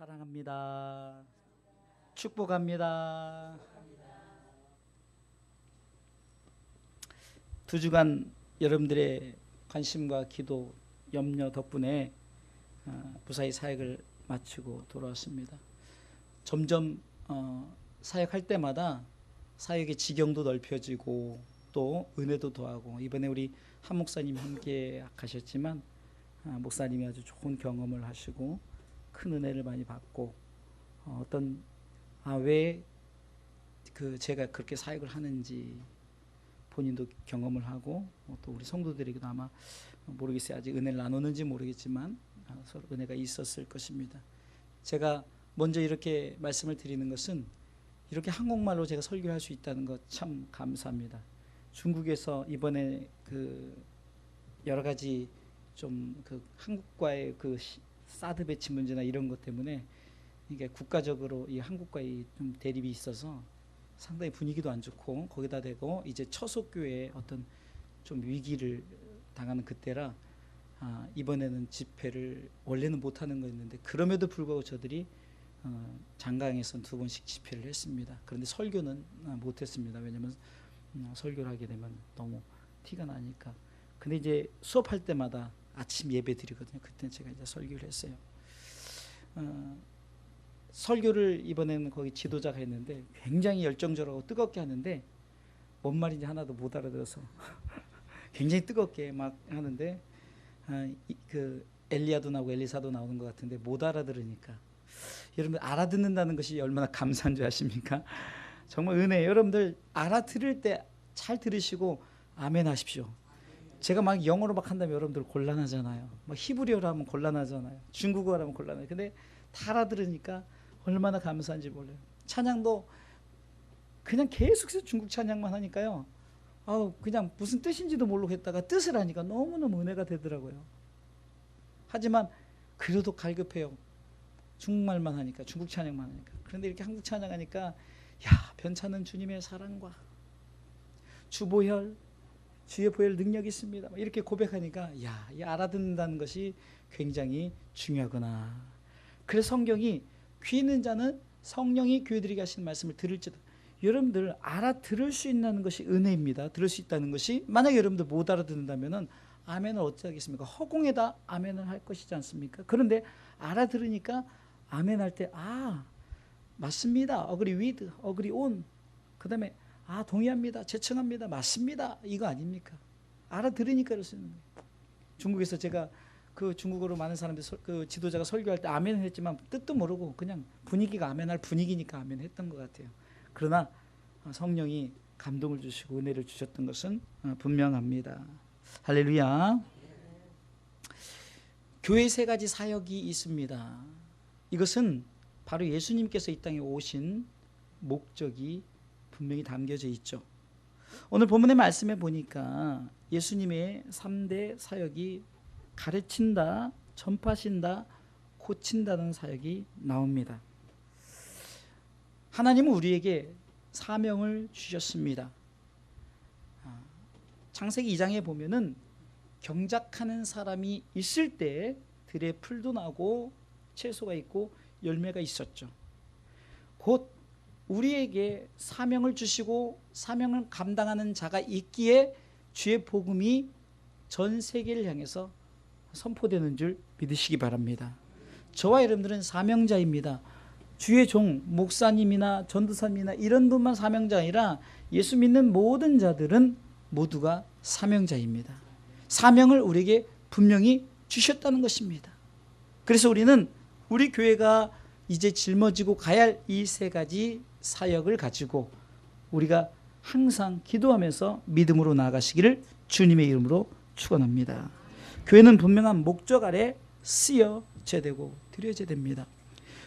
사랑합니다. 축복합니다. 두 주간 여러분들의 관심과 기도, 염려 덕분에 무사히 사역을 마치고 돌아왔습니다. 점점 사역할 때마다 사역의 지경도 넓혀지고 또 은혜도 더하고, 이번에 우리 한 목사님이 함께 가셨지만 목사님이 아주 좋은 경험을 하시고 큰 은혜를 많이 받고, 왜 제가 그렇게 사역을 하는지 본인도 경험을 하고, 또 우리 성도들에게도 아마 모르겠어요. 아직 은혜를 나누는지 모르겠지만 서로 은혜가 있었을 것입니다. 제가 먼저 이렇게 말씀을 드리는 것은, 이렇게 한국말로 제가 설교할 수 있다는 것 참 감사합니다. 중국에서 이번에 여러 가지 좀 한국과의 사드 배치 문제나 이런 것 때문에 이게 국가적으로 이 한국과의 좀 대립이 있어서 상당히 분위기도 안 좋고, 거기다 대고 이제 처속교회의 어떤 좀 위기를 당하는 그때라 이번에는 집회를 원래는 못 하는 거였는데, 그럼에도 불구하고 저들이 장강에서 2번씩 집회를 했습니다. 그런데 설교는 못 했습니다. 왜냐하면 설교를 하게 되면 너무 티가 나니까. 근데 이제 수업할 때마다 아침 예배 드리거든요. 그때 제가 이제 설교를 했어요. 설교를 이번에는 거기 지도자가 했는데 굉장히 열정적으로 뜨겁게 하는데 뭔 말인지 하나도 못 알아들어서 굉장히 뜨겁게 막 하는데 엘리야도 나오고 엘리사도 나오는 것 같은데 못 알아들으니까, 여러분 알아듣는다는 것이 얼마나 감사한 줄 아십니까? 정말 은혜예요. 여러분들 알아들을 때 잘 들으시고 아멘 하십시오. 제가 막 영어로 막 한다면 여러분들 곤란하잖아요. 막 히브리어로 하면 곤란하잖아요. 중국어로 하면 곤란해요. 근데 다 알아들으니까 얼마나 감사한지 몰라요. 찬양도 그냥 계속해서 중국 찬양만 하니까요, 그냥 무슨 뜻인지도 모르고 했다가 뜻을 하니까 너무너무 은혜가 되더라고요. 하지만 그래도 갈급해요. 중국말만 하니까, 중국 찬양만 하니까. 그런데 이렇게 한국 찬양하니까 변찮은 주님의 사랑과 주보혈, 주의 보혈 능력이 있습니다, 이렇게 고백하니까 이 알아듣는다는 것이 굉장히 중요하구나. 그래서 성경이 귀 있는 자는 성령이 교회들에게 하시는 말씀을 들을지도, 여러분들 알아들을 수 있다는 것이 은혜입니다. 들을 수 있다는 것이. 만약에 여러분들 못 알아듣는다면 아멘을 어찌 하겠습니까? 허공에다 아멘을 할 것이지 않습니까? 그런데 알아들으니까 아멘 할 때 맞습니다, agree with, agree on, 그 다음에 동의합니다, 제청합니다, 맞습니다, 이거 아닙니까? 알아들으니까 그럴 수 있는 거예요. 중국에서 제가 중국어로 많은 사람들 지도자가 설교할 때 아멘을 했지만 뜻도 모르고 그냥 분위기가 아멘할 분위기니까 아멘 했던 것 같아요. 그러나 성령이 감동을 주시고 은혜를 주셨던 것은 분명합니다. 할렐루야. 교회 3가지 사역이 있습니다. 이것은 바로 예수님께서 이 땅에 오신 목적이 분명히 담겨져 있죠. 오늘 본문의 말씀에 보니까 예수님의 3대 사역이 가르친다, 전파하신다, 고친다는 사역이 나옵니다. 하나님은 우리에게 사명을 주셨습니다. 창세기 2장에 보면은 경작하는 사람이 있을 때 들에 풀도 나고 채소가 있고 열매가 있었죠. 곧 우리에게 사명을 주시고 사명을 감당하는 자가 있기에 주의 복음이 전 세계를 향해서 선포되는 줄 믿으시기 바랍니다. 저와 여러분들은 사명자입니다. 주의 종, 목사님이나 전도사님이나 이런 분만 사명자가 아니라 예수 믿는 모든 자들은 모두가 사명자입니다. 사명을 우리에게 분명히 주셨다는 것입니다. 그래서 우리는 우리 교회가 이제 짊어지고 가야 할 이 3가지 사역을 가지고 우리가 항상 기도하면서 믿음으로 나아가시기를 주님의 이름으로 축원합니다. 교회는 분명한 목적 아래 쓰여져야 되고 드려져야 됩니다.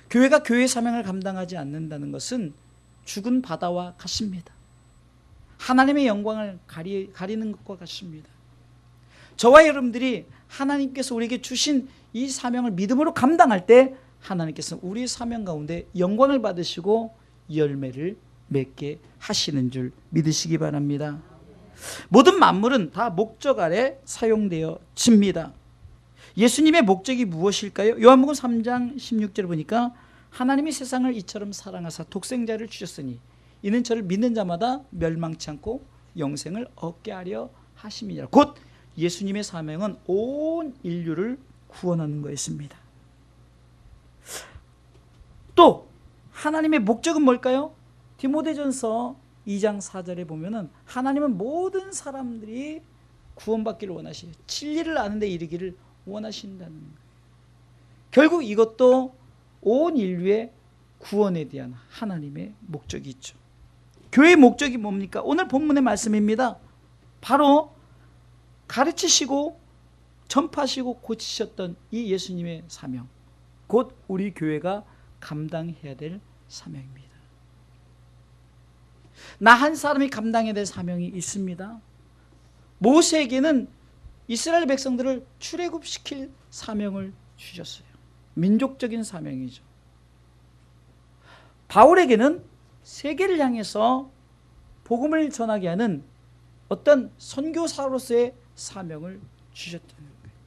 교회가 교회의 사명을 감당하지 않는다는 것은 죽은 바다와 같습니다. 하나님의 영광을 가리는 것과 같습니다. 저와 여러분들이 하나님께서 우리에게 주신 이 사명을 믿음으로 감당할 때 하나님께서 우리의 사명 가운데 영광을 받으시고 열매를 맺게 하시는 줄 믿으시기 바랍니다. 모든 만물은 다 목적 아래 사용되어집니다. 예수님의 목적이 무엇일까요? 요한복음 3장 16절을 보니까 하나님이 세상을 이처럼 사랑하사 독생자를 주셨으니 이는 저를 믿는 자마다 멸망치 않고 영생을 얻게 하려 하심이니라. 곧 예수님의 사명은 온 인류를 구원하는 거였습니다. 또 하나님의 목적은 뭘까요? 디모데전서 2장 4절에 보면은 하나님은 모든 사람들이 구원받기를 원하시고 진리를 아는 데 이르기를 원하신다는 거예요. 결국 이것도 온 인류의 구원에 대한 하나님의 목적이 있죠. 교회의 목적이 뭡니까? 오늘 본문의 말씀입니다. 바로 가르치시고 전파하시고 고치셨던 이 예수님의 사명, 곧 우리 교회가 감당해야 될 사명입니다. 나 한 사람이 감당해야 될 사명이 있습니다. 모세에게는 이스라엘 백성들을 출애굽시킬 사명을 주셨어요. 민족적인 사명이죠. 바울에게는 세계를 향해서 복음을 전하게 하는 어떤 선교사로서의 사명을 주셨다는 거예요.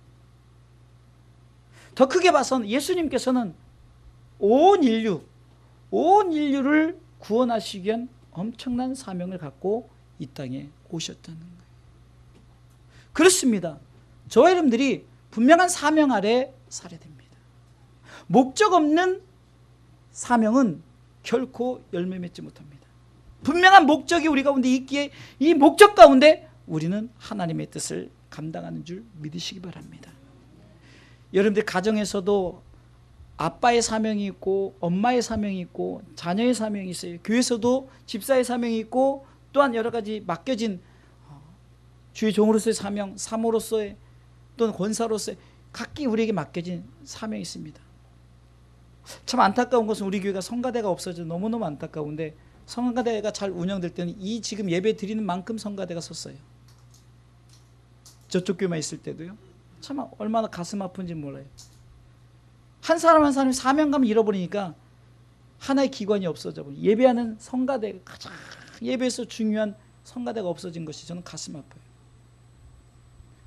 더 크게 봐서는 예수님께서는 온 인류를 구원하시기 위한 엄청난 사명을 갖고 이 땅에 오셨다는 거예요. 그렇습니다. 저와 여러분들이 분명한 사명 아래 살아야 됩니다. 목적 없는 사명은 결코 열매 맺지 못합니다. 분명한 목적이 우리 가운데 있기에 이 목적 가운데 우리는 하나님의 뜻을 감당하는 줄 믿으시기 바랍니다. 여러분들 가정에서도 아빠의 사명이 있고 엄마의 사명이 있고 자녀의 사명이 있어요. 교회에서도 집사의 사명이 있고 또한 여러 가지 맡겨진 주의 종으로서의 사명, 사모로서의 또는 권사로서의 각기 우리에게 맡겨진 사명이 있습니다. 참 안타까운 것은 우리 교회가 성가대가 없어져 너무너무 안타까운데 성가대가 잘 운영될 때는 이 지금 예배 드리는 만큼 성가대가 섰어요. 저쪽 교회만 있을 때도요. 참 얼마나 가슴 아픈지 몰라요. 한 사람 한 사람이 사명감을 잃어버리니까 하나의 기관이 없어져 버려요. 예배하는 성가대가 가장 예배에서 중요한 성가대가 없어진 것이 저는 가슴 아파요.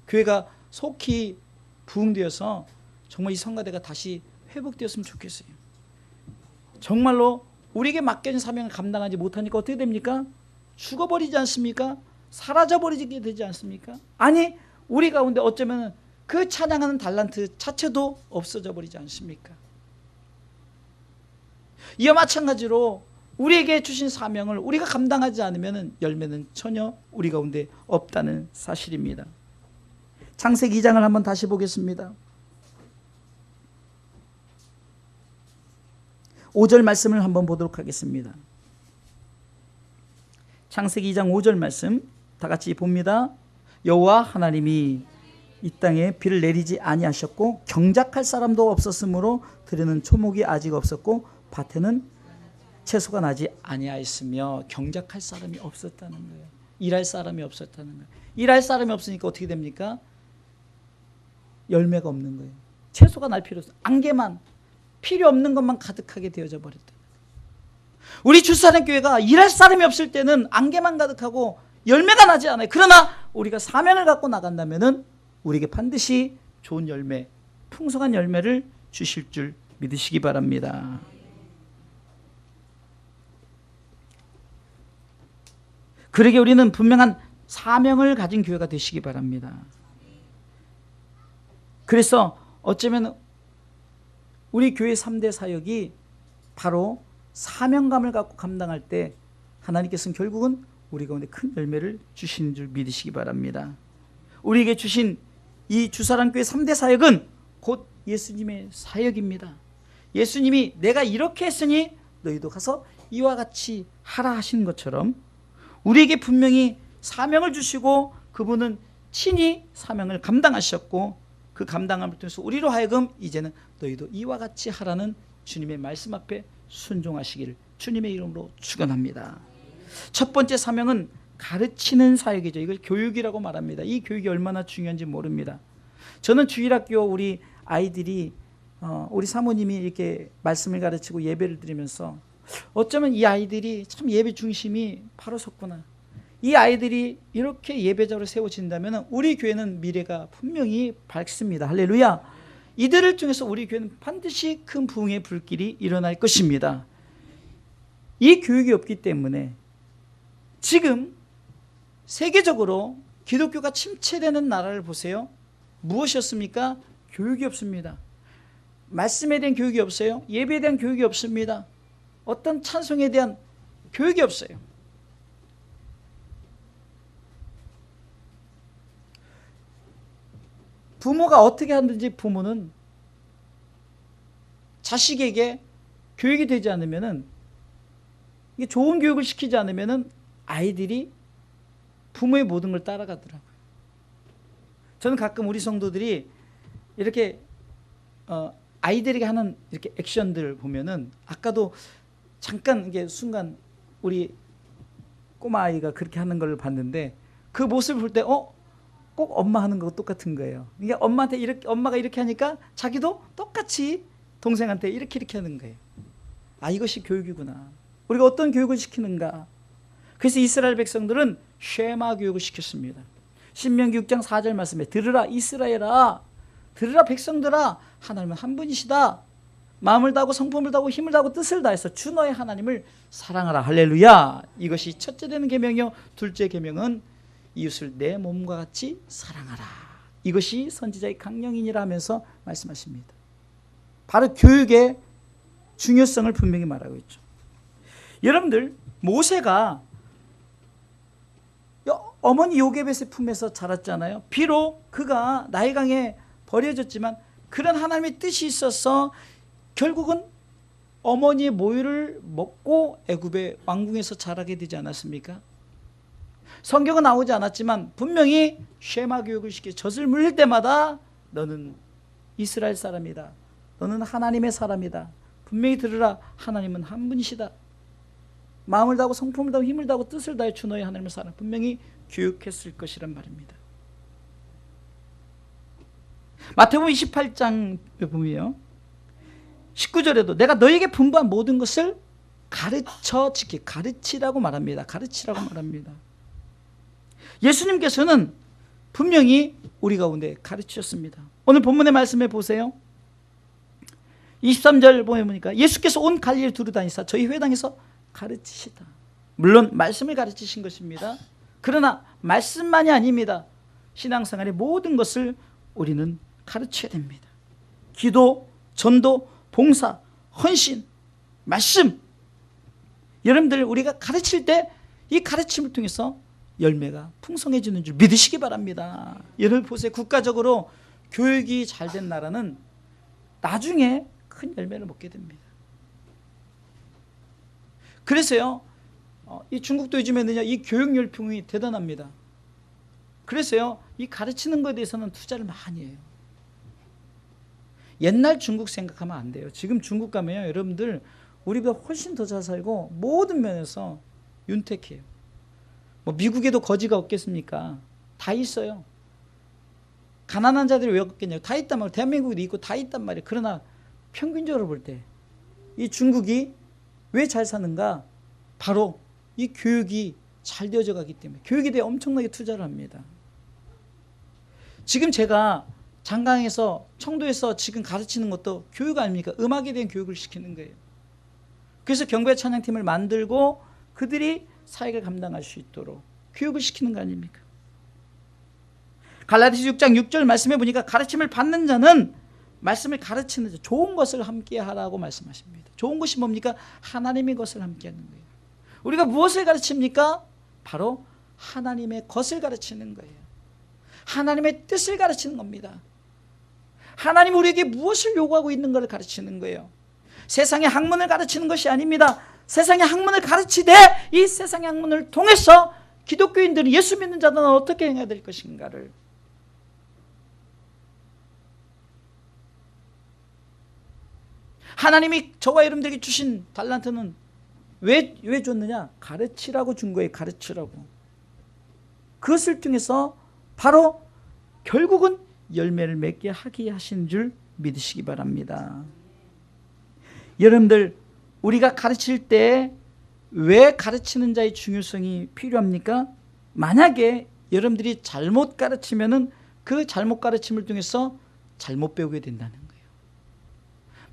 교회가 속히 부흥되어서 정말 이 성가대가 다시 회복되었으면 좋겠어요. 정말로 우리에게 맡겨진 사명을 감당하지 못하니까 어떻게 됩니까? 죽어버리지 않습니까? 사라져버리게 되지 않습니까? 아니 우리 가운데 어쩌면 그 찬양하는 달란트 자체도 없어져 버리지 않습니까? 이와 마찬가지로 우리에게 주신 사명을 우리가 감당하지 않으면 열매는 전혀 우리 가운데 없다는 사실입니다. 창세기 2장을 한번 다시 보겠습니다. 5절 말씀을 한번 보도록 하겠습니다. 창세기 2장 5절 말씀 다 같이 봅니다. 여호와 하나님이 이 땅에 비를 내리지 아니하셨고 경작할 사람도 없었으므로 들에는 초목이 아직 없었고 밭에는 채소가 나지 아니하였으며 경작할 사람이 없었다는 거예요. 일할 사람이 없었다는 거예요. 일할 사람이 없으니까 어떻게 됩니까? 열매가 없는 거예요. 채소가 날 필요 없어요. 안개만 필요 없는 것만 가득하게 되어져 버렸다. 우리 주사랑교회가 일할 사람이 없을 때는 안개만 가득하고 열매가 나지 않아요. 그러나 우리가 사명을 갖고 나간다면은 우리에게 반드시 좋은 열매, 풍성한 열매를 주실 줄 믿으시기 바랍니다. 그러게 우리는 분명한 사명을 가진 교회가 되시기 바랍니다. 그래서 어쩌면 우리 교회 3대 사역이 바로 사명감을 갖고 감당할 때 하나님께서는 결국은 우리 가운데 큰 열매를 주시는 줄 믿으시기 바랍니다. 우리에게 주신 이 주사랑교회 3대 사역은 곧 예수님의 사역입니다. 예수님이 내가 이렇게 했으니 너희도 가서 이와 같이 하라 하신 것처럼 우리에게 분명히 사명을 주시고 그분은 친히 사명을 감당하셨고 그 감당함을 통해서 우리로 하여금 이제는 너희도 이와 같이 하라는 주님의 말씀 앞에 순종하시기를 주님의 이름으로 축원합니다. 첫 번째 사명은 가르치는 사역이죠. 이걸 교육이라고 말합니다. 이 교육이 얼마나 중요한지 모릅니다. 저는 주일학교 우리 아이들이 우리 사모님이 이렇게 말씀을 가르치고 예배를 드리면서 어쩌면 이 아이들이 참 예배 중심이 바로 섰구나. 이 아이들이 이렇게 예배자로 세워진다면 우리 교회는 미래가 분명히 밝습니다. 할렐루야. 이들을 통해서 우리 교회는 반드시 큰 부흥의 불길이 일어날 것입니다. 이 교육이 없기 때문에 지금 세계적으로 기독교가 침체되는 나라를 보세요. 무엇이었습니까? 교육이 없습니다. 말씀에 대한 교육이 없어요. 예배에 대한 교육이 없습니다. 어떤 찬송에 대한 교육이 없어요. 부모가 어떻게 하든지 부모는 자식에게 교육이 되지 않으면은, 이게 좋은 교육을 시키지 않으면은 아이들이 부모의 모든 걸 따라가더라고요. 저는 가끔 우리 성도들이 이렇게 아이들에게 하는 이렇게 액션들 보면은, 아까도 잠깐 이게 순간 우리 꼬마 아이가 그렇게 하는 걸 봤는데 그 모습을 볼 때 꼭 엄마 하는 거 똑같은 거예요. 이게 엄마한테 이렇게, 엄마가 이렇게 하니까 자기도 똑같이 동생한테 이렇게 하는 거예요. 아, 이것이 교육이구나. 우리가 어떤 교육을 시키는가. 그래서 이스라엘 백성들은 쉐마 교육을 시켰습니다. 신명기 6장 4절 말씀에 들으라 이스라엘아, 들으라 백성들아, 하나님은 한 분이시다. 마음을 다하고 성품을 다하고 힘을 다하고 뜻을 다해서 주 너의 하나님을 사랑하라. 할렐루야. 이것이 첫째 되는 계명이요, 둘째 계명은 이웃을 내 몸과 같이 사랑하라. 이것이 선지자의 강령이니라 하면서 말씀하십니다. 바로 교육의 중요성을 분명히 말하고 있죠. 여러분들, 모세가 어머니 요게벳의 품에서 자랐잖아요. 비록 그가 나일강에 버려졌지만 그런 하나님의 뜻이 있어서 결국은 어머니의 모유를 먹고 애굽의 왕궁에서 자라게 되지 않았습니까? 성경은 나오지 않았지만 분명히 쉐마 교육을 시켜 젖을 물릴 때마다 너는 이스라엘 사람이다. 너는 하나님의 사람이다. 분명히 들으라. 하나님은 한 분이시다. 마음을 다하고 성품을 다하고 힘을 다하고 뜻을 다해 주 너의 하나님을 사랑. 분명히 교육했을 것이란 말입니다. 마태복음 28장 보면요, 19절에도 내가 너에게 분부한 모든 것을 가르쳐 지키, 가르치라고 말합니다. 가르치라고 말합니다. 예수님께서는 분명히 우리 가운데 가르치셨습니다. 오늘 본문의 말씀에 보세요. 23절 보니까 예수께서 온 갈릴리를 두루 다니사 저희 회당에서 가르치시다. 물론 말씀을 가르치신 것입니다. 그러나 말씀만이 아닙니다. 신앙생활의 모든 것을 우리는 가르쳐야 됩니다. 기도, 전도, 봉사, 헌신, 말씀. 여러분들, 우리가 가르칠 때 이 가르침을 통해서 열매가 풍성해지는 줄 믿으시기 바랍니다. 여러분 보세요. 국가적으로 교육이 잘 된 나라는 나중에 큰 열매를 먹게 됩니다. 그래서요, 이 중국도 요즘에는요, 이 교육 열풍이 대단합니다. 그래서요, 이 가르치는 것에 대해서는 투자를 많이 해요. 옛날 중국 생각하면 안 돼요. 지금 중국 가면요, 여러분들 우리보다 훨씬 더 잘 살고 모든 면에서 윤택해요. 뭐 미국에도 거지가 없겠습니까? 다 있어요. 가난한 자들이 왜 없겠냐고. 다 있단 말이에요. 대한민국에도 있고 다 있단 말이에요. 그러나 평균적으로 볼 때 이 중국이 왜 잘 사는가? 바로 이 교육이 잘 되어져 가기 때문에, 교육에 대해 엄청나게 투자를 합니다. 지금 제가 장강에서, 청도에서 지금 가르치는 것도 교육 아닙니까? 음악에 대한 교육을 시키는 거예요. 그래서 경배 찬양팀을 만들고 그들이 사역을 감당할 수 있도록 교육을 시키는 거 아닙니까? 갈라디아서 6장 6절 말씀해 보니까 가르침을 받는 자는 말씀을 가르치는 자, 좋은 것을 함께 하라고 말씀하십니다. 좋은 것이 뭡니까? 하나님의 것을 함께 하는 거예요. 우리가 무엇을 가르칩니까? 바로 하나님의 것을 가르치는 거예요. 하나님의 뜻을 가르치는 겁니다. 하나님 우리에게 무엇을 요구하고 있는 것을 가르치는 거예요. 세상의 학문을 가르치는 것이 아닙니다. 세상의 학문을 가르치되 이 세상의 학문을 통해서 기독교인들이, 예수 믿는 자들은 어떻게 행해야 될 것인가를, 하나님이 저와 여러분들에게 주신 달란트는 왜 줬느냐? 가르치라고 준 거예요. 가르치라고. 그것을 통해서 바로 결국은 열매를 맺게 하게 하신 줄 믿으시기 바랍니다. 여러분들, 우리가 가르칠 때 왜 가르치는 자의 중요성이 필요합니까? 만약에 여러분들이 잘못 가르치면은 그 잘못 가르침을 통해서 잘못 배우게 된다는 거예요.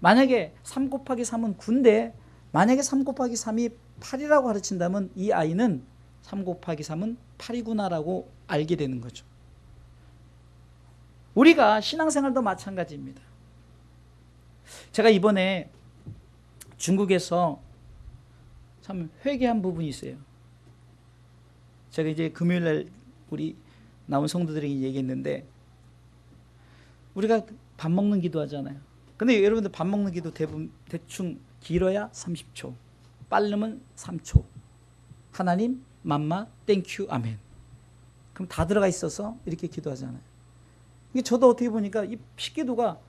만약에 3 곱하기 3은 9인데 만약에 3 곱하기 3이 8이라고 가르친다면 이 아이는 3 곱하기 3은 8이구나라고 알게 되는 거죠. 우리가 신앙생활도 마찬가지입니다. 제가 이번에 중국에서 참 회개한 부분이 있어요. 제가 이제 금요일날 우리 나온 성도들에게 얘기했는데, 우리가 밥 먹는 기도 하잖아요. 근데 여러분들 밥 먹는 기도 대충 길어야 30초, 빠르면 3초. 하나님, 맘마, 땡큐, 아멘. 그럼 다 들어가 있어서 이렇게 기도하잖아요. 이게 저도 어떻게 보니까 이 식기도가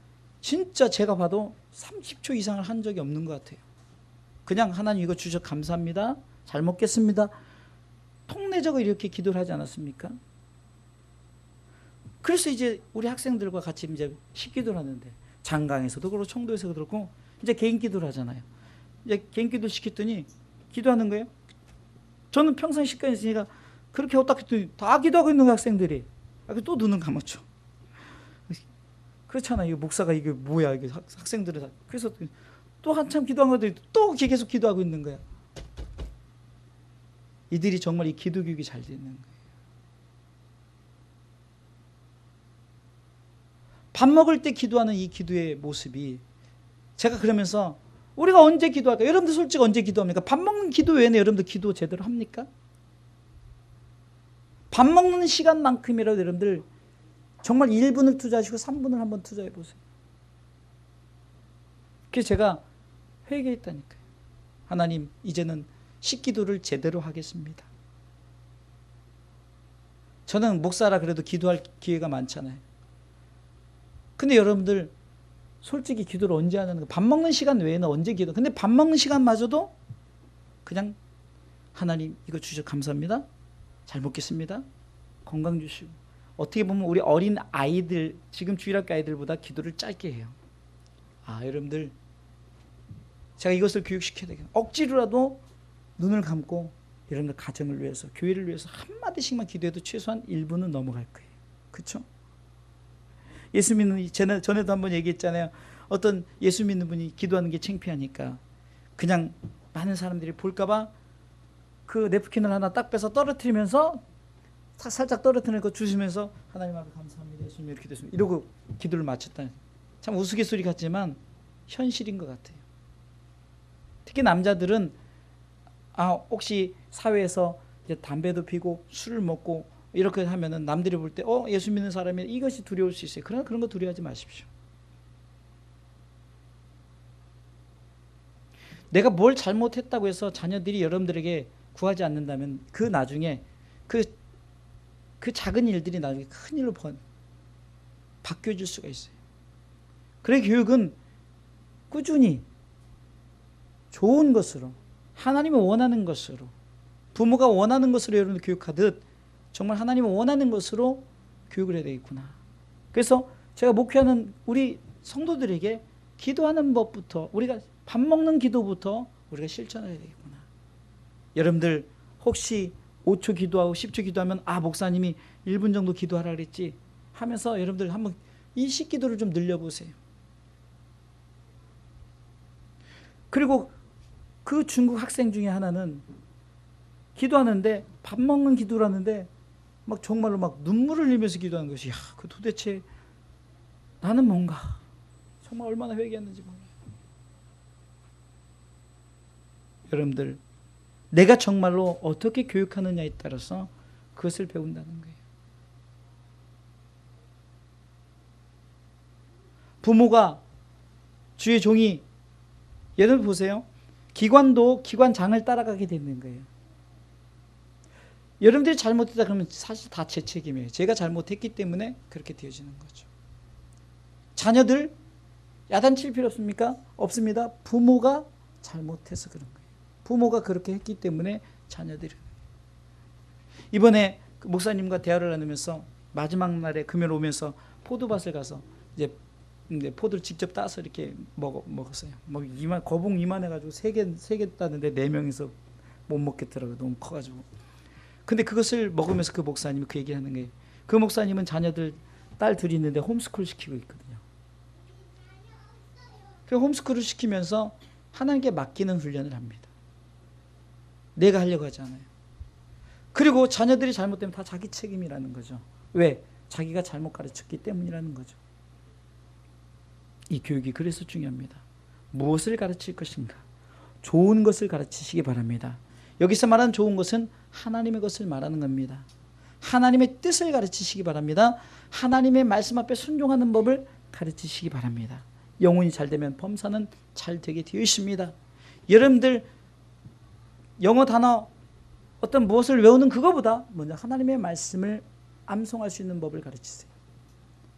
진짜 제가 봐도 30초 이상을 한 적이 없는 것 같아요. 그냥 하나님 이거 주셔서 감사합니다, 잘 먹겠습니다, 통례적으로 이렇게 기도를 하지 않았습니까? 그래서 이제 우리 학생들과 같이 이제 식기도를 하는데, 장강에서도 그렇고 청도에서도 그렇고 이제 개인 기도를 하잖아요. 이제 개인 기도 시켰더니 기도하는 거예요. 저는 평생 식당에 있으니까 그렇게 하고 딱 했더니 다 기도하고 있는 거예요, 학생들이. 또 눈은 감았죠. 그렇잖아요. 이거 목사가 이게 뭐야, 이게 학생들은 다. 그래서 또 한참 기도한 것들이 또 계속 기도하고 있는 거야. 이들이 정말 이 기도 교육이 잘 되는 거예요. 밥 먹을 때 기도하는 이 기도의 모습이, 제가 그러면서 우리가 언제 기도할까? 여러분들 솔직히 언제 기도합니까? 밥 먹는 기도 외에는 여러분들 기도 제대로 합니까? 밥 먹는 시간만큼이라도 여러분들 정말 1분을 투자하시고 3분을 한번 투자해 보세요. 그래서 제가 회개했다니까요. 하나님, 이제는 식기도를 제대로 하겠습니다. 저는 목사라 그래도 기도할 기회가 많잖아요. 근데 여러분들 솔직히 기도를 언제 하는 거예요? 밥 먹는 시간 외에는 언제 기도? 근데 밥 먹는 시간마저도 그냥 하나님 이거 주셔서 감사합니다, 잘 먹겠습니다, 건강 주시고. 어떻게 보면 우리 어린 아이들, 지금 주일학교 아이들보다 기도를 짧게 해요. 여러분들 제가 이것을 교육시켜야 되겠네요. 억지로라도 눈을 감고 여러분들 가정을 위해서, 교회를 위해서 한마디씩만 기도해도 최소한 1분은 넘어갈 거예요. 그렇죠? 예수 믿는, 전에도 한번 얘기했잖아요. 어떤 예수 믿는 분이 기도하는 게 창피하니까 그냥 많은 사람들이 볼까봐 그 냅킨을 하나 딱 빼서 떨어뜨리면서 살짝 떨어뜨리는 거 주시면서 하나님 앞에 감사합니다, 예수님 이렇게 됐습니다, 이러고 기도를 마쳤다. 참 우스갯소리 같지만 현실인 것 같아요. 특히 남자들은 혹시 사회에서 이제 담배도 피고 술을 먹고 이렇게 하면은 남들이 볼 때 예수 믿는 사람이 이것이 두려울 수 있어요. 그러나 그런 거 두려워하지 마십시오. 내가 뭘 잘못했다고 해서 자녀들이 여러분들에게 구하지 않는다면 그 나중에 그 작은 일들이 나중에 큰 일로 바뀌어질 수가 있어요. 그래, 교육은 꾸준히 좋은 것으로, 하나님이 원하는 것으로, 부모가 원하는 것으로 여러분들 교육하듯 정말 하나님이 원하는 것으로 교육을 해야 되겠구나. 그래서 제가 목회하는 우리 성도들에게 기도하는 법부터, 우리가 밥 먹는 기도부터 우리가 실천해야 되겠구나. 여러분들 혹시 5초 기도하고 10초 기도하면 목사님이 1분 정도 기도하라 그랬지 하면서 여러분들 한번 이 식기도를 좀 늘려보세요. 그리고 그 중국 학생 중에 하나는 기도하는데, 밥 먹는 기도를 하는데 막 정말로 막 눈물을 흘리면서 기도하는 것이, 그 도대체 나는 뭔가 정말 얼마나 회개했는지 몰라요. 여러분들, 내가 정말로 어떻게 교육하느냐에 따라서 그것을 배운다는 거예요. 부모가, 주의 종이, 예를 보세요. 기관도 기관장을 따라가게 되는 거예요. 여러분들이 잘못했다 그러면 사실 다 제 책임이에요. 제가 잘못했기 때문에 그렇게 되어지는 거죠. 자녀들 야단칠 필요 없습니까? 없습니다. 부모가 잘못해서 그런 거예요. 부모가 그렇게 했기 때문에 자녀들이. 이번에 목사님과 대화를 나누면서 마지막 날에 금요일 오면서 포도밭을 가서 이제 포도를 직접 따서 이렇게 먹었어요. 거북 이만해가지고 3개 따는데 4명이서 못 먹겠더라고요. 너무 커가지고. 근데 그것을 먹으면서 그 목사님이 그 얘기를 하는 거예요. 그 목사님은 자녀들 딸 둘이 있는데 홈스쿨 시키고 있거든요. 그래서 홈스쿨을 시키면서 하나님께 맡기는 훈련을 합니다. 내가 하려고 하지 않아요. 그리고 자녀들이 잘못되면 다 자기 책임이라는 거죠. 왜? 자기가 잘못 가르쳤기 때문이라는 거죠. 이 교육이 그래서 중요합니다. 무엇을 가르칠 것인가? 좋은 것을 가르치시기 바랍니다. 여기서 말하는 좋은 것은 하나님의 것을 말하는 겁니다. 하나님의 뜻을 가르치시기 바랍니다. 하나님의 말씀 앞에 순종하는 법을 가르치시기 바랍니다. 영혼이 잘 되면 범사는 잘 되게 되어 있습니다. 여러분들 영어 단어 어떤 무엇을 외우는 그거보다 먼저 하나님의 말씀을 암송할 수 있는 법을 가르치세요.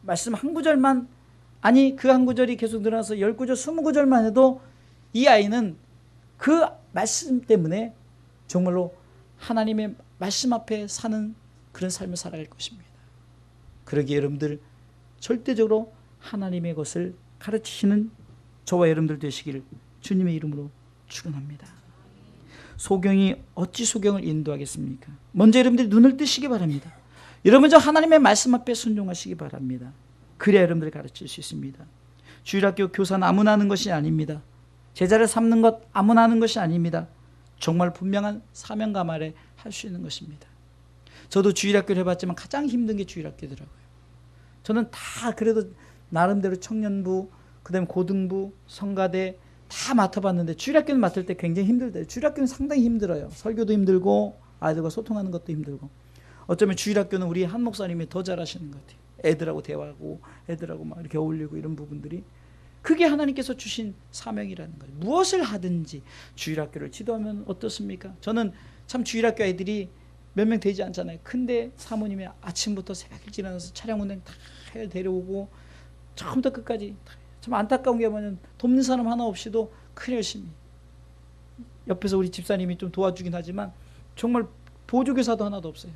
말씀 한 구절만, 아니 그 한 구절이 계속 늘어나서 10구절 20구절만 해도 이 아이는 그 말씀 때문에 정말로 하나님의 말씀 앞에 사는 그런 삶을 살아갈 것입니다. 그러기에 여러분들 절대적으로 하나님의 것을 가르치시는 저와 여러분들 되시기를 주님의 이름으로 축원합니다. 소경이 어찌 소경을 인도하겠습니까? 먼저 여러분들이 눈을 뜨시기 바랍니다. 여러분 저 하나님의 말씀 앞에 순종하시기 바랍니다. 그래야 여러분들이 가르칠 수 있습니다. 주일학교 교사는 아무나 하는 것이 아닙니다. 제자를 삼는 것 아무나 하는 것이 아닙니다. 정말 분명한 사명감 아래 할 수 있는 것입니다. 저도 주일학교를 해봤지만 가장 힘든 게 주일학교더라고요. 저는 다 그래도 나름대로 청년부, 그 다음에 고등부, 성가대 다 맡아봤는데 주일학교는 맡을 때 굉장히 힘들대요. 주일학교는 상당히 힘들어요. 설교도 힘들고 아이들과 소통하는 것도 힘들고. 어쩌면 주일학교는 우리 한 목사님이 더 잘하시는 것 같아요. 애들하고 대화하고 애들하고 막 이렇게 어울리고 이런 부분들이. 그게 하나님께서 주신 사명이라는 거예요. 무엇을 하든지 주일학교를 지도하면 어떻습니까? 저는 참 주일학교 아이들이 몇 명 되지 않잖아요. 근데 사모님이 아침부터 새벽 일찍 일어나서 차량 운행 다 데려오고 처음부터 끝까지 참 안타까운 게 뭐냐면 돕는 사람 하나 없이도 큰 열심히. 옆에서 우리 집사님이 좀 도와주긴 하지만 정말 보조교사도 하나도 없어요.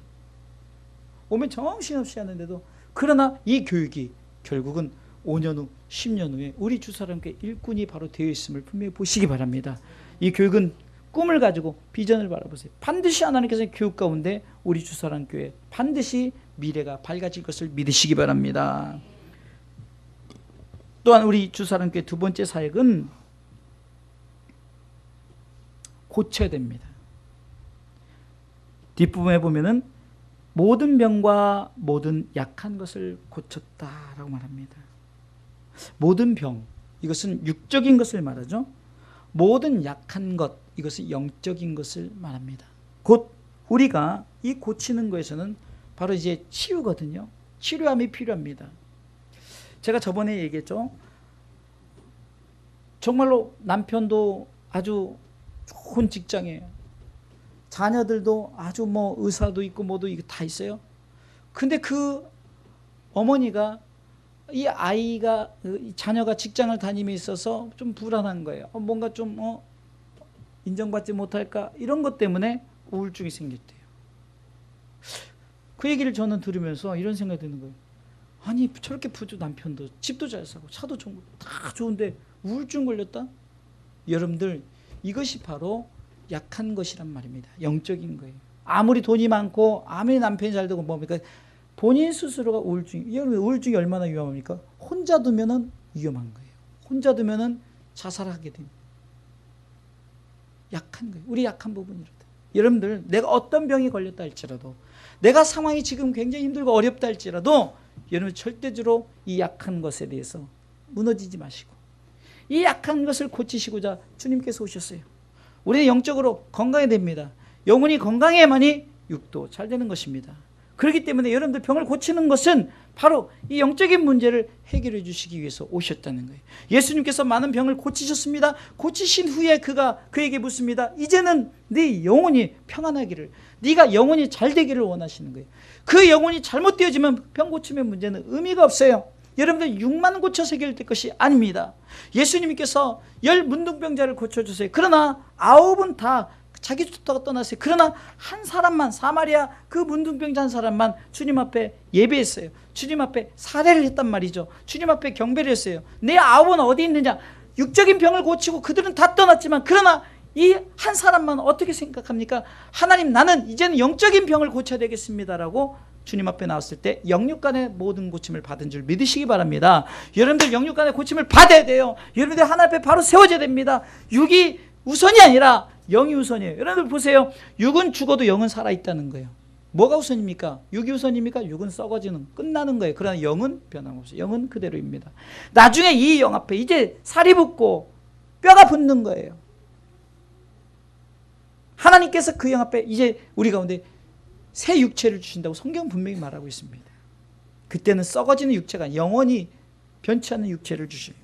오면 정신없이 하는데도, 그러나 이 교육이 결국은 5년 후, 10년 후에 우리 주사람께 일꾼이 바로 되어 있음을 분명히 보시기 바랍니다. 이 교육은 꿈을 가지고 비전을 바라보세요. 반드시 하나님께서 교육 가운데 우리 주사람교회 반드시 미래가 밝아질 것을 믿으시기 바랍니다. 또한 우리 주사람교회 두 번째 사역은 고쳐야 됩니다. 뒷부분에 보면은 모든 병과 모든 약한 것을 고쳤다라고 말합니다. 모든 병, 이것은 육적인 것을 말하죠. 모든 약한 것, 이것은 영적인 것을 말합니다. 곧 우리가 이 고치는 것에서는 바로 이제 치유거든요. 치료함이 필요합니다. 제가 저번에 얘기했죠. 정말로 남편도 아주 좋은 직장에, 자녀들도 아주 뭐 의사도 있고 뭐도 이거 다 있어요. 근데 그 어머니가 이 아이가, 이 자녀가 직장을 다님에 있어서 좀 불안한 거예요. 뭔가 좀 인정받지 못할까 이런 것 때문에 우울증이 생겼대요. 그 얘기를 저는 들으면서 이런 생각이 드는 거예요. 아니 저렇게 부주 남편도 집도 잘 사고 차도 좋은 거 다 좋은데 우울증 걸렸다? 여러분들 이것이 바로 약한 것이란 말입니다. 영적인 거예요. 아무리 돈이 많고 아무리 남편이 잘 되고 뭡니까? 본인 스스로가 여러분 우울증이 얼마나 위험합니까? 혼자 두면은 위험한 거예요. 혼자 두면은 자살하게 됩니다. 약한 거예요. 우리 약한 부분이라도. 여러분들 내가 어떤 병이 걸렸다 할지라도, 내가 상황이 지금 굉장히 힘들고 어렵다 할지라도 여러분 절대적으로 이 약한 것에 대해서 무너지지 마시고 이 약한 것을 고치시고자 주님께서 오셨어요. 우리는 영적으로 건강해야 됩니다. 영혼이 건강해야만이 육도 잘 되는 것입니다. 그렇기 때문에 여러분들 병을 고치는 것은 바로 이 영적인 문제를 해결해 주시기 위해서 오셨다는 거예요. 예수님께서 많은 병을 고치셨습니다. 고치신 후에 그에게 묻습니다. 이제는 네 영혼이 평안하기를, 네가 영혼이 잘 되기를 원하시는 거예요. 그 영혼이 잘못되어지면 병 고침의 문제는 의미가 없어요. 여러분들 6만 고쳐서 해결될 것이 아닙니다. 예수님께서 10 문둥병자를 고쳐주세요. 그러나 9은 다 자기 좋다가 떠났어요. 그러나 한 사람만, 사마리아 그 문둥병자 한 사람만 주님 앞에 예배했어요. 주님 앞에 사례를 했단 말이죠. 주님 앞에 경배를 했어요. 내 9은 어디 있느냐? 육적인 병을 고치고 그들은 다 떠났지만, 그러나 이 한 사람만 어떻게 생각합니까? 하나님, 나는 이제는 영적인 병을 고쳐야 되겠습니다라고 주님 앞에 나왔을 때 영육간의 모든 고침을 받은 줄 믿으시기 바랍니다. 여러분들 영육간의 고침을 받아야 돼요. 여러분들 하나님 앞에 바로 세워져야 됩니다. 육이 우선이 아니라 영이 우선이에요. 여러분들 보세요. 육은 죽어도 영은 살아있다는 거예요. 뭐가 우선입니까? 육이 우선입니까? 육은 썩어지는, 끝나는 거예요. 그러나 영은 변함없어요. 영은 그대로입니다. 나중에 이 영 앞에 이제 살이 붙고 뼈가 붙는 거예요. 하나님께서 그 영 앞에 이제 우리 가운데 새 육체를 주신다고 성경은 분명히 말하고 있습니다. 그때는 썩어지는 육체가 아니라 영원히 변치 않는 육체를 주셔요.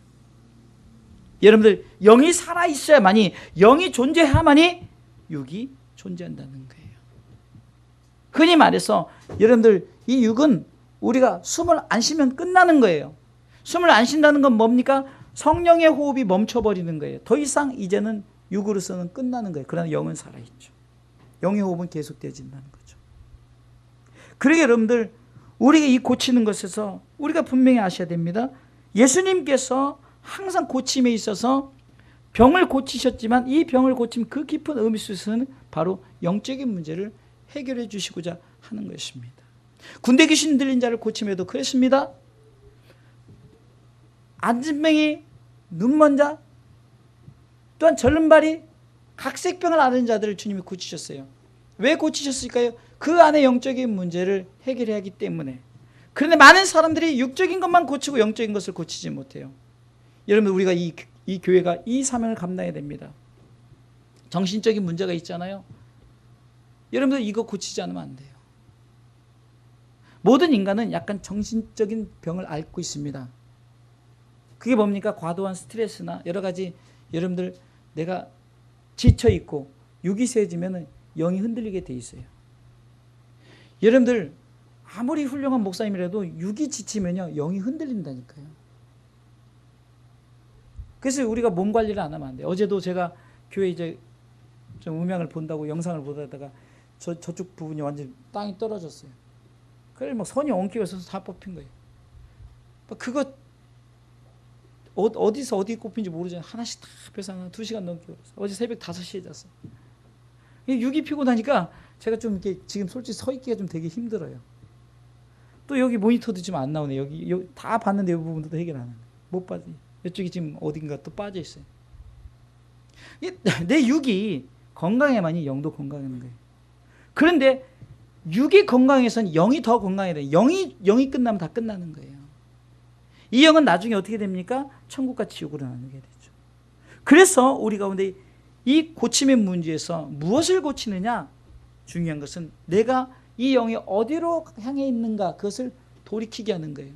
여러분들 영이 살아있어야만이, 영이 존재해야만이 육이 존재한다는 거예요. 흔히 말해서 여러분들 이 육은 우리가 숨을 안 쉬면 끝나는 거예요. 숨을 안 쉰다는 건 뭡니까? 성령의 호흡이 멈춰버리는 거예요. 더 이상 이제는 육으로서는 끝나는 거예요. 그러나 영은 살아있죠. 영의 호흡은 계속되어진다는 거죠. 그러게 여러분들 우리가 이 고치는 것에서 우리가 분명히 아셔야 됩니다. 예수님께서 항상 고침에 있어서 병을 고치셨지만 이 병을 고침 그 깊은 의미 속에서는 바로 영적인 문제를 해결해 주시고자 하는 것입니다. 군대 귀신 들린 자를 고침에도 그랬습니다. 안진뱅이, 눈먼 자, 또한 절름발이, 각색병을 앓은 자들을 주님이 고치셨어요. 왜 고치셨을까요? 그 안에 영적인 문제를 해결해야 하기 때문에. 그런데 많은 사람들이 육적인 것만 고치고 영적인 것을 고치지 못해요. 여러분 우리가 이 교회가 이 사명을 감당해야 됩니다. 정신적인 문제가 있잖아요. 여러분들 이거 고치지 않으면 안 돼요. 모든 인간은 약간 정신적인 병을 앓고 있습니다. 그게 뭡니까? 과도한 스트레스나 여러 가지. 여러분들 내가 지쳐있고 육이 세지면 영이 흔들리게 돼 있어요. 여러분들 아무리 훌륭한 목사님이라도 육이 지치면요 영이 흔들린다니까요. 그래서 우리가 몸 관리를 안 하면 안 돼요. 어제도 제가 교회 이제 좀 음향을 본다고 영상을 보다가 저쪽 부분이 완전 땅이 떨어졌어요. 그래 막 선이 엉키고 있어서 다 뽑힌 거예요. 그거 어디서 어디 꼽힌지 모르잖아요. 하나씩 다 빼서 2시간 넘게 걸었어요. 어제 새벽 5시에 잤어요. 육이 피고 나니까 제가 좀 이렇게 지금 솔직히 서 있기가 좀 되게 힘들어요. 또 여기 모니터도 지금 안 나오네. 여기 다 봤는데 이 부분도 해결 안 하네. 못 빠져. 이쪽이 지금 어딘가 또 빠져 있어요. 내 육이 건강해만이 영도 건강한 거예요. 그런데 육이 건강해서는 영이 더 건강해야 돼요. 영이 끝나면 다 끝나는 거예요. 이 영은 나중에 어떻게 됩니까? 천국과 지옥으로 나누게 되죠. 그래서 우리 가운데 이 고침의 문제에서 무엇을 고치느냐? 중요한 것은 내가 이 영이 어디로 향해 있는가 그것을 돌이키게 하는 거예요.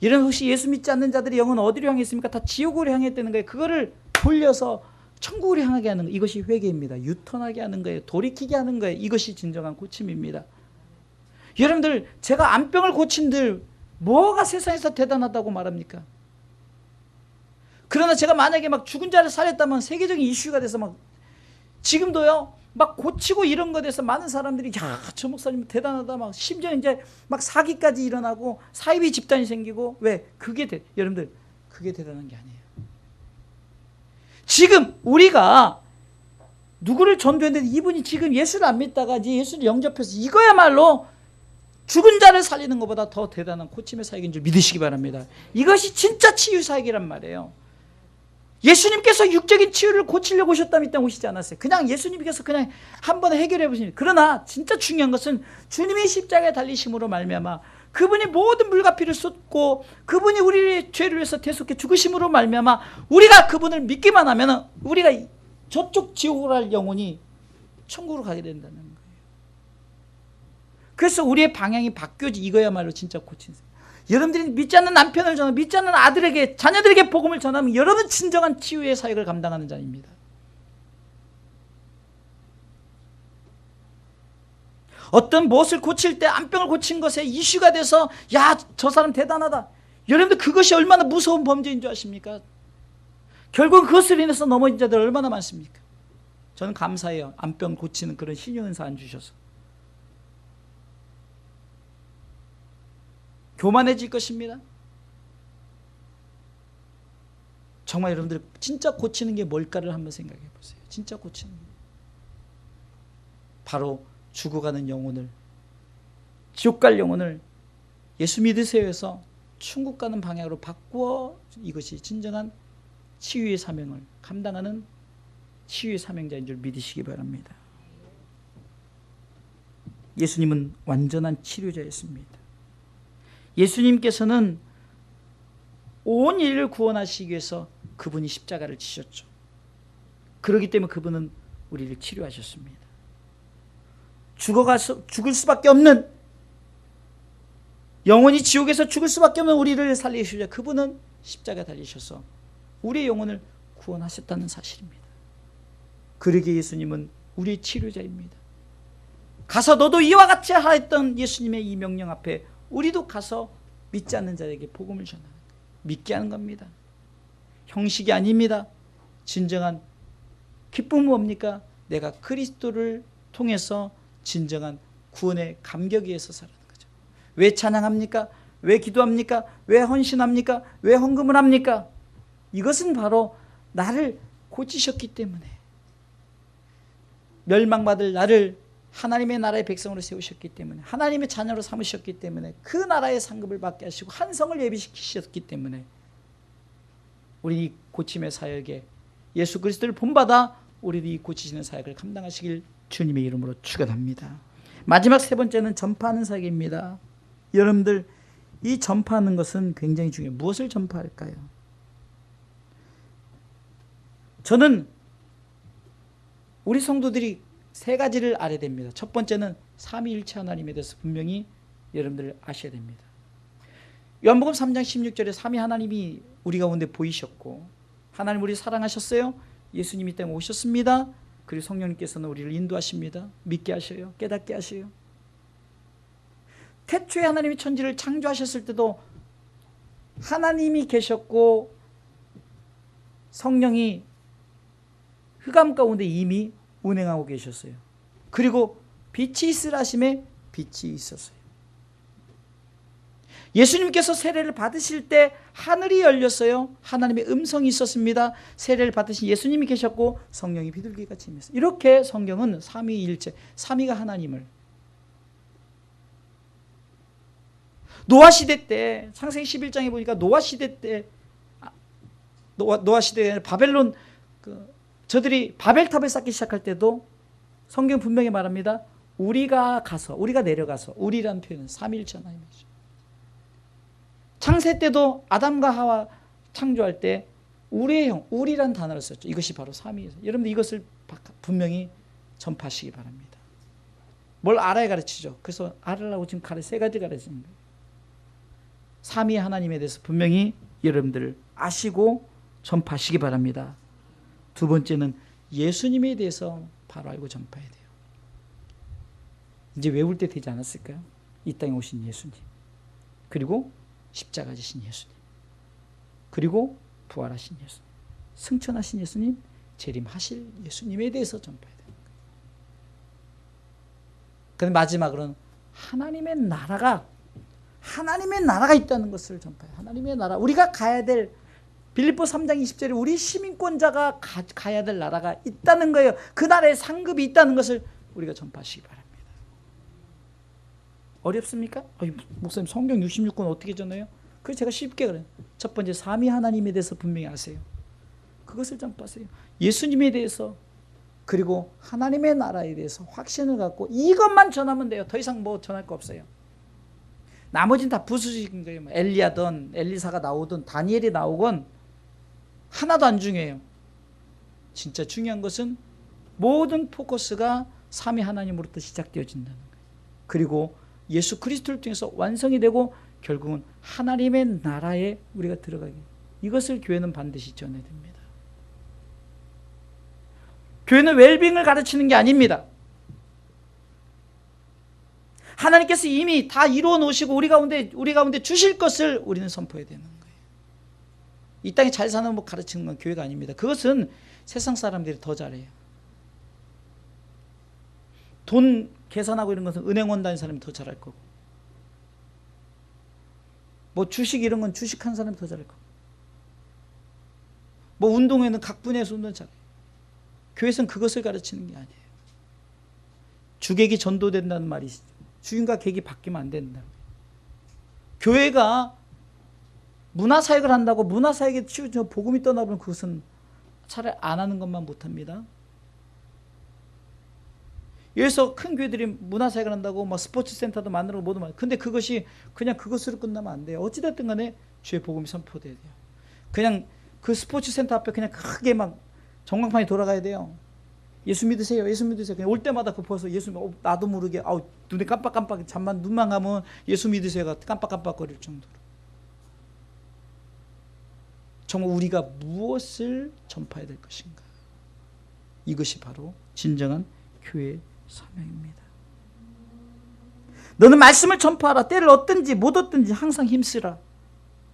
이런 혹시 예수 믿지 않는 자들의 영은 어디로 향해 있습니까? 다 지옥으로 향했다는 거예요. 그거를 돌려서 천국으로 향하게 하는 거. 이것이 회개입니다. 유턴하게 하는 거예요. 돌이키게 하는 거예요. 이것이 진정한 고침입니다. 여러분들 제가 암병을 고친들 뭐가 세상에서 대단하다고 말합니까? 그러나 제가 만약에 막 죽은 자를 살렸다면 세계적인 이슈가 돼서 막 지금도요 막 고치고 이런 거에 대해서 많은 사람들이 야, 저 목사님 대단하다 막 심지어 이제 막 사기까지 일어나고 사이비 집단이 생기고 왜? 여러분들 그게 대단한 게 아니에요. 지금 우리가 누구를 전도했는데 이분이 지금 예수를 안 믿다가 이제 예수를 영접해서 이거야말로 죽은 자를 살리는 것보다 더 대단한 고침의 사역인 줄 믿으시기 바랍니다. 이것이 진짜 치유 사역이란 말이에요. 예수님께서 육적인 치유를 고치려고 오셨다면 이 땅 오시지 않았어요. 그냥 예수님께서 그냥 한 번에 해결해 보십니다. 그러나 진짜 중요한 것은 주님이 십자가에 달리심으로 말미암아 그분이 모든 물과 피를 쏟고 그분이 우리의 죄를 위해서 대속해 죽으심으로 말미암아 우리가 그분을 믿기만 하면 우리가 저쪽 지옥으로 갈 영혼이 천국으로 가게 된다는 거예요. 그래서 우리의 방향이 바뀌어지. 이거야말로 진짜 고친 사역. 여러분들이 믿지 않는 남편을 전하고 믿지 않는 아들에게 자녀들에게 복음을 전하면 여러분 진정한 치유의 사역을 감당하는 자입니다. 어떤 무엇을 고칠 때 암병을 고친 것에 이슈가 돼서 야, 저 사람 대단하다. 여러분들 그것이 얼마나 무서운 범죄인 줄 아십니까? 결국 그것을 인해서 넘어진 자들 얼마나 많습니까? 저는 감사해요. 암병 고치는 그런 신유은사 안 주셔서. 교만해질 것입니다. 정말 여러분들 진짜 고치는 게 뭘까를 한번 생각해 보세요. 진짜 고치는 게 바로 죽어가는 영혼을 지옥 갈 영혼을 예수 믿으세요 해서 천국 가는 방향으로 바꾸어, 이것이 진정한 치유의 사명을 감당하는 치유의 사명자인 줄 믿으시기 바랍니다. 예수님은 완전한 치료자였습니다. 예수님께서는 온 인류를 구원하시기 위해서 그분이 십자가를 지셨죠. 그렇기 때문에 그분은 우리를 치료하셨습니다. 죽어가서 죽을 수밖에 없는, 영원히 지옥에서 죽을 수밖에 없는 우리를 살리시자 그분은 십자가 달리셔서 우리의 영혼을 구원하셨다는 사실입니다. 그러기에 예수님은 우리의 치료자입니다. 가서 너도 이와 같이 하라 했던 예수님의 이 명령 앞에 우리도 가서 믿지 않는 자에게 복음을 전하는 거예요. 믿게 하는 겁니다. 형식이 아닙니다. 진정한 기쁨은 뭡니까? 내가 그리스도를 통해서 진정한 구원의 감격 위에서 살아가는 거죠. 왜 찬양합니까? 왜 기도합니까? 왜 헌신합니까? 왜 헌금을 합니까? 이것은 바로 나를 고치셨기 때문에, 멸망받을 나를 하나님의 나라의 백성으로 세우셨기 때문에, 하나님의 자녀로 삼으셨기 때문에, 그 나라의 상급을 받게 하시고 한성을 예비시키셨기 때문에 우리 이 고침의 사역에 예수 그리스도를 본받아 우리도 이 고치시는 사역을 감당하시길 주님의 이름으로 축원합니다. 마지막 세 번째는 전파하는 사역입니다. 여러분들, 이 전파하는 것은 굉장히 중요해요. 무엇을 전파할까요? 저는 우리 성도들이 세 가지를 알아야 됩니다. 첫 번째는 삼위일체 하나님에 대해서 분명히 여러분들 아셔야 됩니다. 요한복음 3장 16절에 삼위 하나님이 우리 가운데 보이셨고, 하나님 우리 사랑하셨어요. 예수님이 때문에 오셨습니다. 그리고 성령님께서는 우리를 인도하십니다. 믿게 하셔요. 깨닫게 하셔요. 태초에 하나님이 천지를 창조하셨을 때도 하나님이 계셨고 성령이 흑암 가운데 이미 운행하고 계셨어요. 그리고 빛이 있으라 하심에 빛이 있었어요. 예수님께서 세례를 받으실 때 하늘이 열렸어요. 하나님의 음성이 있었습니다. 세례를 받으신 예수님이 계셨고 성령이 비둘기같이 임했어요. 이렇게 성경은 삼위일체, 삼위가 하나님을, 노아 시대 때, 창세기 11장에 보니까 노아 시대 때, 노아 시대에 바벨론, 저들이 바벨탑을 쌓기 시작할 때도 성경 분명히 말합니다. 우리가 내려가서, 우리라는 표현은 삼위일체 하나님이죠. 창세 때도 아담과 하와 창조할 때 우리의 형, 우리란 단어를 썼죠. 이것이 바로 삼위예요. 여러분들 이것을 분명히 전파하시기 바랍니다. 뭘 알아야 가르치죠. 그래서 알으라고 지금 세 가지 가르치는 거예요. 삼위 하나님에 대해서 분명히 여러분들 아시고 전파하시기 바랍니다. 두 번째는 예수님에 대해서 바로 알고 전파해야 돼요. 이제 외울 때 되지 않았을까요? 이 땅에 오신 예수님, 그리고 십자가 지신 예수님, 그리고 부활하신 예수님, 승천하신 예수님, 재림하실 예수님에 대해서 전파해야 됩니다. 그런데 마지막으로는 하나님의 나라가 있다는 것을 전파해요. 하나님의 나라, 우리가 가야 될, 빌립보 3장 20절에 우리 시민권자가 가야 될 나라가 있다는 거예요. 그 나라의 상급이 있다는 것을 우리가 전파하시기 바랍니다. 어렵습니까? 목사님 성경 66권 어떻게 전해요? 그래서 제가 쉽게 그래요. 첫 번째, 삼위 하나님에 대해서 분명히 아세요. 그것을 전파하세요. 예수님에 대해서, 그리고 하나님의 나라에 대해서 확신을 갖고 이것만 전하면 돼요. 더 이상 뭐 전할 거 없어요. 나머지는 다 부수적인 거예요. 엘리야든 엘리사가 나오든 다니엘이 나오건 하나도 안 중요해요. 진짜 중요한 것은 모든 포커스가 삼위 하나님으로부터 시작되어진다는 거예요. 그리고 예수 그리스도를 통해서 완성이 되고 결국은 하나님의 나라에 우리가 들어가게, 이것을 교회는 반드시 전해야 됩니다. 교회는 웰빙을 가르치는 게 아닙니다. 하나님께서 이미 다 이루어 놓으시고 우리 가운데 주실 것을 우리는 선포해야 되는 거예요. 이 땅에 잘 사는 법 가르치는 건 교회가 아닙니다. 그것은 세상 사람들이 더 잘해요. 돈 계산하고 이런 것은 은행원 다니는 사람이 더 잘할 거고, 뭐 주식 이런 건 주식한 사람이 더 잘할 거고, 뭐 운동회는 각 분야에서 운동 잘해요. 교회에서는 그것을 가르치는 게 아니에요. 주객이 전도된다는 말이 주인과 객이 바뀌면 안 된다. 교회가 문화사역을 한다고 문화사역에 치우쳐 복음이 떠나보면 그것은 차라리 안 하는 것만 못합니다. 여기서 큰 교회들이 문화사역을 한다고 막 스포츠센터도 만들고 뭐도 만들고, 근데 그것이 그냥 그것으로 끝나면 안 돼요. 어찌됐든 간에 주의 복음이 선포돼야 돼요. 그냥 그 스포츠센터 앞에 그냥 크게 막 전광판이 돌아가야 돼요. 예수 믿으세요. 예수 믿으세요. 그냥 올 때마다 그 보서 예수 나도 모르게 눈에 깜빡깜빡 잠만 눈만 가면 예수 믿으세요가 깜빡깜빡거릴 정도로. 정말 우리가 무엇을 전파해야 될 것인가? 이것이 바로 진정한 교회의 사명입니다. 너는 말씀을 전파하라. 때를 얻든지 못 얻든지 항상 힘쓰라.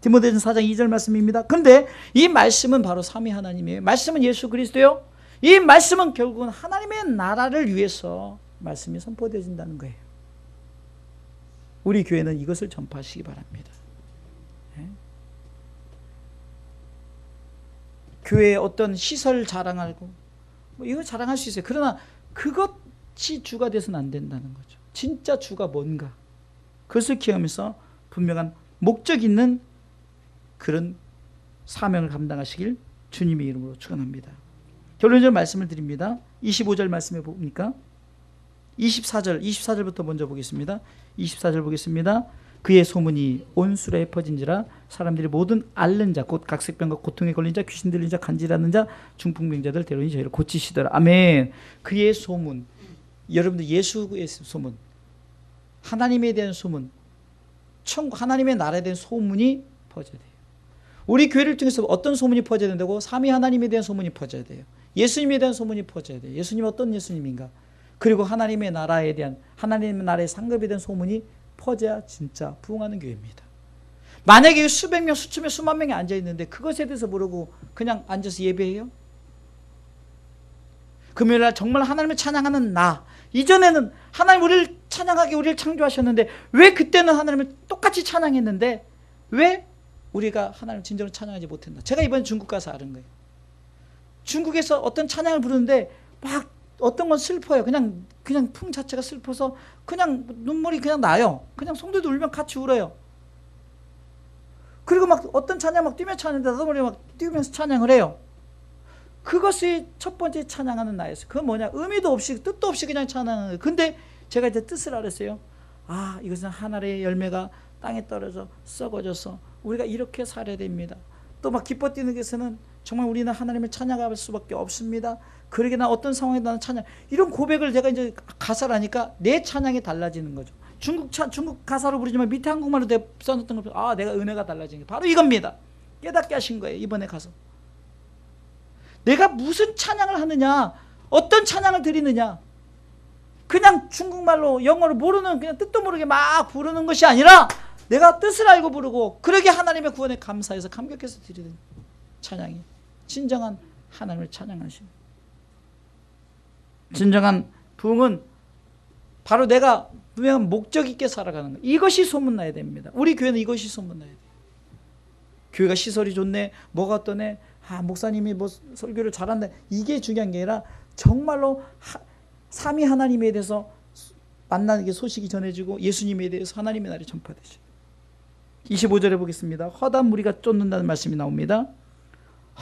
디모데전서 4장 2절 말씀입니다. 그런데 이 말씀은 바로 삼위 하나님이에요. 말씀은 예수 그리스도요. 이 말씀은 결국은 하나님의 나라를 위해서 말씀이 선포되어진다는 거예요. 우리 교회는 이것을 전파하시기 바랍니다. 네? 교회의 어떤 시설 자랑하고 이거 자랑할 수 있어요. 그러나 그것이 주가 돼서는 안 된다는 거죠. 진짜 주가 뭔가 그것을 기억하면서 분명한 목적 있는 그런 사명을 감당하시길 주님의 이름으로 축원합니다. 결론적으로 말씀을 드립니다. 25절 말씀해 보니까 24절부터 먼저 보겠습니다. 24절 보겠습니다. 그의 소문이 온 수라에 퍼진지라 사람들이 모든 앓는 자 곧 각색병과 고통에 걸린 자 귀신 들린 자 간질하는 자 중풍병자들 데려오니 저희를 고치시더라. 아멘. 그의 소문, 여러분들 예수의 소문, 하나님에 대한 소문, 하나님의 나라에 대한 소문이 퍼져야 돼요. 우리 교회를 통해서 어떤 소문이 퍼져야 된다고? 삼위 하나님에 대한 소문이 퍼져야 돼요. 예수님에 대한 소문이 퍼져야 돼요. 예수님 어떤 예수님인가? 그리고 하나님의 나라에 대한, 하나님의 나라의 상급에 대한 소문이 퍼져야 진짜 부흥하는 교회입니다. 만약에 수백 명, 수천 명, 수만 명이 앉아있는데 그것에 대해서 모르고 그냥 앉아서 예배해요? 금요일날 정말 하나님을 찬양하는 나, 이전에는 하나님 우리를 찬양하게 우리를 창조하셨는데 왜 그때는 하나님을 똑같이 찬양했는데 왜 우리가 하나님을 진정으로 찬양하지 못했나? 제가 이번에 중국 가서 알은 거예요. 중국에서 어떤 찬양을 부르는데 막 어떤 건 슬퍼요. 그냥 풍 자체가 슬퍼서 그냥 눈물이 그냥 나요. 그냥 성도들 울면 같이 울어요. 그리고 막 어떤 찬양 막 뛰며 찬양하는데 나도 모르게 막 뛰면서 찬양을 해요. 그것이 첫 번째 찬양하는 나였어요. 그건 뭐냐? 의미도 없이 뜻도 없이 그냥 찬양하는 거예요. 근데 제가 이제 뜻을 알았어요. 아, 이것은 하늘의 열매가 땅에 떨어져 썩어져서 우리가 이렇게 살아야 됩니다. 또 막 기뻐 뛰는 것에는 정말 우리는 하나님을 찬양할 수밖에 없습니다. 그러게 나 어떤 상황에 나는 찬양, 이런 고백을 제가 이제 가사를 하니까 내 찬양이 달라지는 거죠. 중국 가사로 부르지만 밑에 한국말로 써놨던 거, 아, 내가 은혜가 달라지는 게 바로 이겁니다. 깨닫게 하신 거예요. 이번에 가서 내가 무슨 찬양을 하느냐, 어떤 찬양을 드리느냐, 그냥 중국말로 영어로 모르는 그냥 뜻도 모르게 막 부르는 것이 아니라 내가 뜻을 알고 부르고 그러게 하나님의 구원에 감사해서 감격해서 드리는 찬양이 진정한 하나님을 찬양하심. 진정한 부흥은 바로 내가 분명한 목적 있게 살아가는 것. 이것이 소문나야 됩니다. 우리 교회는 이것이 소문나야 돼요. 교회가 시설이 좋네, 뭐가 어떠네, 아, 목사님이 뭐 설교를 잘한다, 이게 중요한 게 아니라 정말로 삼위 하나님에 대해서 만나는 게 소식이 전해지고 예수님에 대해서 하나님의 나라에 전파되죠. 25절에 보겠습니다. 허다한 무리가 쫓는다는 말씀이 나옵니다.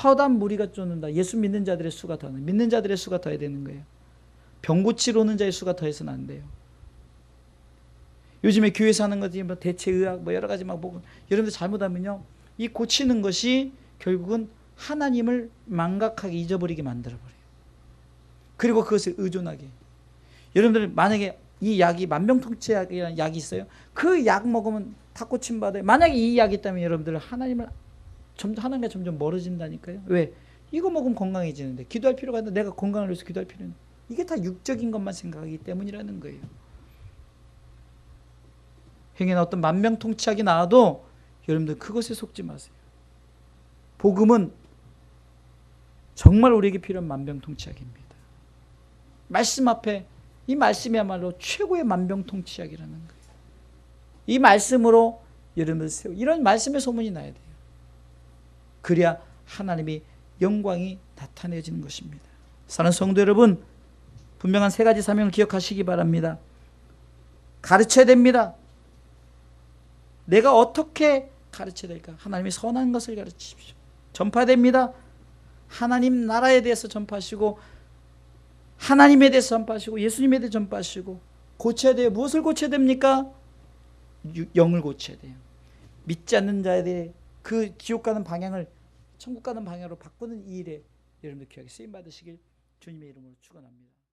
허다한 무리가 쫓는다. 예수 믿는 자들의 수가 더는, 믿는 자들의 수가 더해야 되는 거예요. 병 고치러 오는 자의 수가 더해서는 안 돼요. 요즘에 교회에서 하는 것이 뭐 대체의학 뭐 여러 가지 막 보고, 여러분들 잘못하면요, 이 고치는 것이 결국은 하나님을 망각하게 잊어버리게 만들어버려요. 그리고 그것을 의존하게. 여러분들 만약에 이 약이 만병통치약이라는 약이 있어요. 그 약 먹으면 다 고침받아요. 만약에 이 약이 있다면 여러분들 하나님과 점점 멀어진다니까요. 왜? 이거 먹으면 건강해지는데 기도할 필요가 있는데 내가 건강을 위해서 기도할 필요는, 이게 다 육적인 것만 생각하기 때문이라는 거예요. 행여나 어떤 만병통치약이 나와도 여러분들 그것에 속지 마세요. 복음은 정말 우리에게 필요한 만병통치약입니다. 말씀 앞에, 이 말씀이야말로 최고의 만병통치약이라는 거예요. 이 말씀으로 여러분들 세워, 이런 말씀의 소문이 나야 돼요. 그래야 하나님의 영광이 나타내지는 것입니다. 사랑하는 성도 여러분, 분명한 세 가지 사명을 기억하시기 바랍니다. 가르쳐야 됩니다. 내가 어떻게 가르쳐야 될까? 하나님의 선한 것을 가르치십시오. 전파됩니다. 하나님 나라에 대해서 전파하시고 하나님에 대해서 전파하시고 예수님에 대해서 전파하시고 고쳐야 돼요. 무엇을 고쳐야 됩니까? 영을 고쳐야 돼요. 믿지 않는 자에 대해 그 지옥 가는 방향을 천국 가는 방향으로 바꾸는 이 일에 여러분들 귀하게 쓰임 받으시길 주님의 이름으로 축원합니다.